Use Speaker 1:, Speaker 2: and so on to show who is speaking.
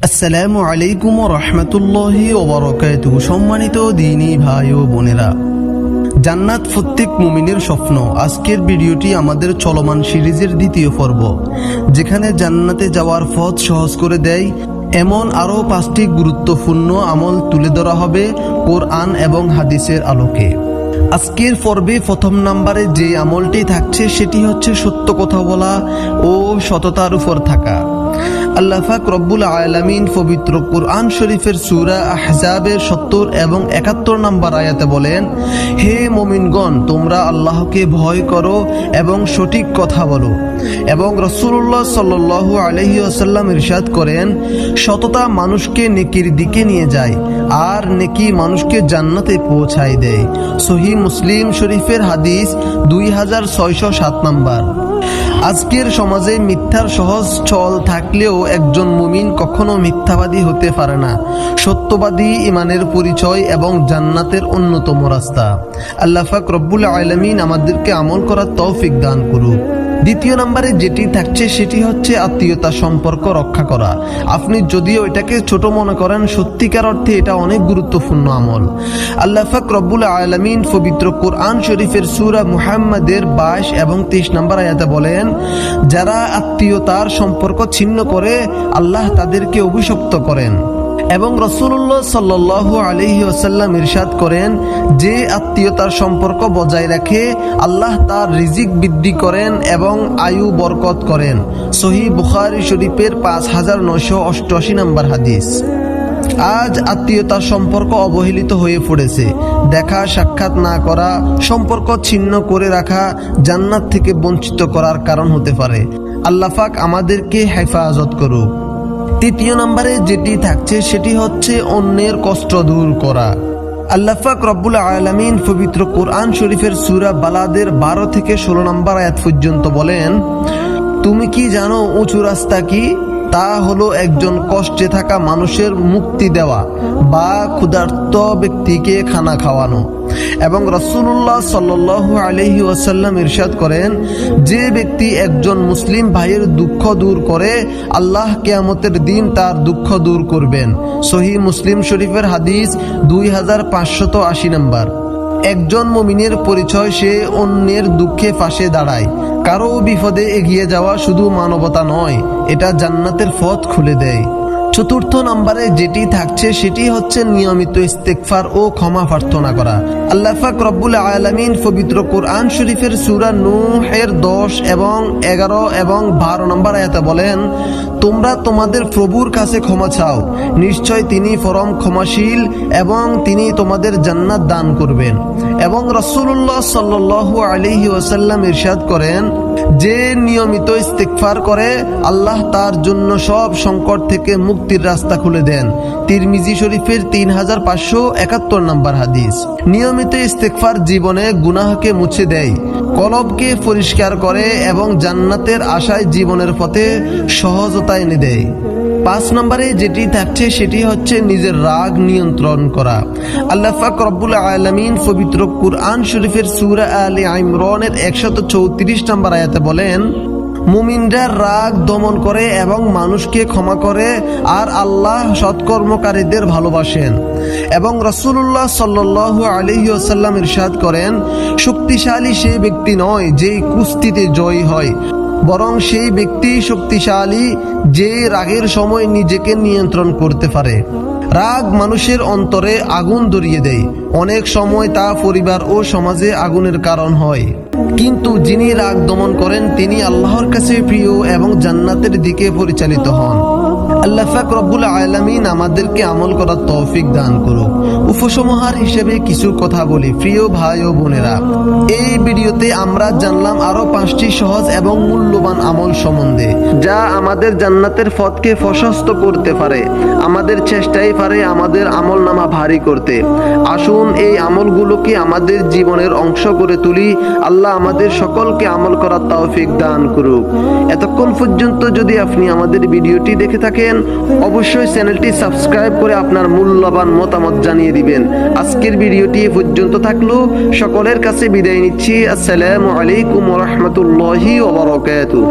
Speaker 1: আসসালামু আলাইকুম ওয়া রাহমাতুল্লাহি ওয়া বারাকাতুহু। সম্মানিত দ্বীনী ভাই ও বোনেরা, জান্নাত প্রত্যেক মুমিনের স্বপ্ন। আজকের ভিডিওটি আমাদের চলমান সিরিজের দ্বিতীয় পর্ব, যেখানে জান্নাতে যাওয়ার পথ সহজ করে দেয় এমন আরও 5টি গুরুত্বপূর্ণ আমল তুলে ধরা হবে কোরআন এবং হাদিসের আলোকে। আজকের পর্বে প্রথম নম্বরে যে আমলটি থাকছে সেটি হচ্ছে সত্য কথা বলা ও সততার উপর থাকা। আল্লাহ পাক রব্বুল আলামিন পবিত্র কুরআন শরীফের সূরা আহজাবের 70 এবং 71 নম্বর আয়াতে বলেন, হে মুমিনগণ, তোমরা আল্লাহকে ভয় করো এবং সঠিক কথা বলো। এবং রাসূলুল্লাহ সাল্লাল্লাহু আলাইহি ওয়াসাল্লাম ইরশাদ করেন, সততা মানুষকে নেকির দিকে নিয়ে যায় আর নেকি মানুষকে জান্নাতে পৌঁছায় দেয়। সহিহ মুসলিম শরীফের হাদিস 2607 নম্বর। আজকের সমাজে মিথ্যার সহজ চল থাকলেও একজন মুমিন কখনো মিথ্যাবাদী হতে পারে না। সত্যবাদী ইমানের পরিচয় এবং জান্নাতের অন্যতম রাস্তা। আল্লাহ পাক রব্বুল আলামিন আমাদেরকে আমল করার তৌফিক দান করুক। দ্বিতীয় নম্বরে যেটি থাকছে সেটি হচ্ছে আত্মীয়তা সম্পর্ক রক্ষা করা। আপনি যদিও এটাকে ছোট মনে করেন, সত্যিকার অর্থে এটা অনেক গুরুত্বপূর্ণ আমল। আল্লাহ পাক রব্বুল আলামিন পবিত্র কোরআন শরীফের সূরা মুহাম্মাদের 22 এবং 23 নম্বর আয়াতে বলেন, যারা আত্মীয়তার সম্পর্ক ছিন্ন করে আল্লাহ তাদেরকে অভিশপ্ত করেন। এবং রাসূলুল্লাহ সাল্লাল্লাহু আলাইহি ওয়াসাল্লাম ইরশাদ করেন, যে আত্মীয়তার সম্পর্ক বজায় রাখে আল্লাহ তার রিজিক বৃদ্ধি করেন এবং আয়ু বরকত করেন। সহিহ বুখারী শরীফের 5988 নম্বর হাদিস। আজ আত্মীয়তার সম্পর্ক অবহেলিত হয়ে পড়েছে। দেখা সাক্ষাৎ না করা, সম্পর্ক ছিন্ন করে রাখা জান্নাত থেকে বঞ্চিত করার কারণ হতে পারে। আল্লাহ পাক আমাদেরকে হেফাজত করুক। তৃতীয় নম্বরে যেটি থাকছে সেটি হচ্ছে অন্যের কষ্ট দূর করা। আল্লাহ পাক রব্বুল আলামিন পবিত্র কোরআন শরীফের সূরা বালাদের 12 থেকে 16 নম্বর আয়াত পর্যন্ত বলেন, তুমি কি জানো উঁচু রাস্তা কি? তা হলো একজন কষ্টে থাকা মানুষের মুক্তি দেওয়া বা ক্ষুধার্ত ব্যক্তিকে খানা খাওয়ানো। এবং রাসূলুল্লাহ সাল্লাল্লাহু আলাইহি ওয়াসাল্লাম ইরশাদ করেন, যে ব্যক্তি একজন মুসলিম ভাইয়ের দুঃখ দূর করে আল্লাহ কিয়ামতের দিন তার দুঃখ দূর করবেন। সহিহ মুসলিম শরীফের হাদিস 2580 নম্বর। একজন মুমিনের পরিচয় সে অন্যের দুঃখে পাশে দাঁড়ায়। কারো বিপদে এগিয়ে যাওয়া শুধু মানবতা নয়, এটা জান্নাতের পথ খুলে দেয়। চতুর্থ নম্বরে যেটি থাকছে সেটি হচ্ছে নিয়মিত ইস্তেগফার ও ক্ষমা প্রার্থনা করা। আল্লাহ পাক রব্বুল আলামিন পবিত্র কোরআন শরীফের সূরা নূহের 10 এবং 11 এবং 12 নম্বর আয়াতে বলেন, তোমরা তোমাদের প্রভুর কাছে ক্ষমা চাও, নিশ্চয় তিনি পরম ক্ষমাশীল এবং তিনি তোমাদের জান্নাত দান করবেন। এবং রাসূলুল্লাহ সাল্লাল্লাহু আলাইহি ওয়াসাল্লাম ইরশাদ করেন, যে নিয়মিত ইস্তেগফার করে আল্লাহ তার জন্য সব সংকট থেকে মুক্তির রাস্তা খুলে দেন। তিরমিজি শরীফের 3571 নম্বর হাদিস। নিয়মিত ইস্তেগফার জীবনে গুনাহকে মুছে দেয়, কলবকে পরিষ্কার করে এবং জান্নাতের আশায় জীবনের পথে সহজতা এনে দেয়। 5 নম্বরে যেটি থাকছে সেটি হচ্ছে নিজের রাগ নিয়ন্ত্রণ করা। আল্লাহ পাক রব্বুল আলামিন পবিত্র কুরআন শরীফের সূরা আলে ইমরানের 134 নম্বর আয়াতে বলেন, মুমিনরা রাগ দমন করে এবং মানুষকে ক্ষমা করে আর আল্লাহ সৎকর্মকারীদের ভালোবাসেন। এবং রাসূলুল্লাহ সাল্লাল্লাহু আলাইহি ওয়াসাল্লাম ইরশাদ করেন, শক্তিশালী সেই ব্যক্তি নয় যে কুস্তিতে জয়ী হয়, বরং সেই ব্যক্তি শক্তিশালী যে রাগের সময় নিজেকে নিয়ন্ত্রণ করতে পারে। রাগ মানুষের অন্তরে আগুন ধরিয়ে দেয়, অনেক সময় তা পরিবার ও সমাজে আগুনের কারণ হয়। কিন্তু যিনি রাগ দমন করেন তিনি আল্লাহর কাছে প্রিয় এবং জান্নাতের দিকে পরিচালিত হন। আল্লাহ পাক রব্বুল আলামিন আমাদেরকে আমল করার তৌফিক দান করুক। উপসংহার হিসেবে কিছু কথা বলি, প্রিয় ভাই ও বোনেরা, এই ভিডিওতে আমরা জানলাম আরো 5টি সহজ এবং মূল্যবান আমল সম্বন্ধে, যা আমাদের জান্নাতের পথকে প্রশস্ত করতে পারে। আমাদের চেষ্টাই পারে আমাদের আমলনামা ভারী করতে। আসুন এই আমলগুলোকে আমাদের জীবনের অংশ করে তুলি। আল্লাহ আমাদের সকলকে আমল করার তৌফিক দান করুক। এতক্ষণ পর্যন্ত যদি আপনি আমাদের ভিডিওটি দেখে থাকেন, অবশ্যই চ্যানেলটি সাবস্ক্রাইব করে আপনার মূল্যবান মতামত জানিয়ে দিবেন। আজকের ভিডিওটি এ পর্যন্ত থাকলো। সকলের কাছে বিদায় নিচ্ছি। আসসালামু আলাইকুম ওয়া রাহমাতুল্লাহি ওয়া বারাকাতুহু।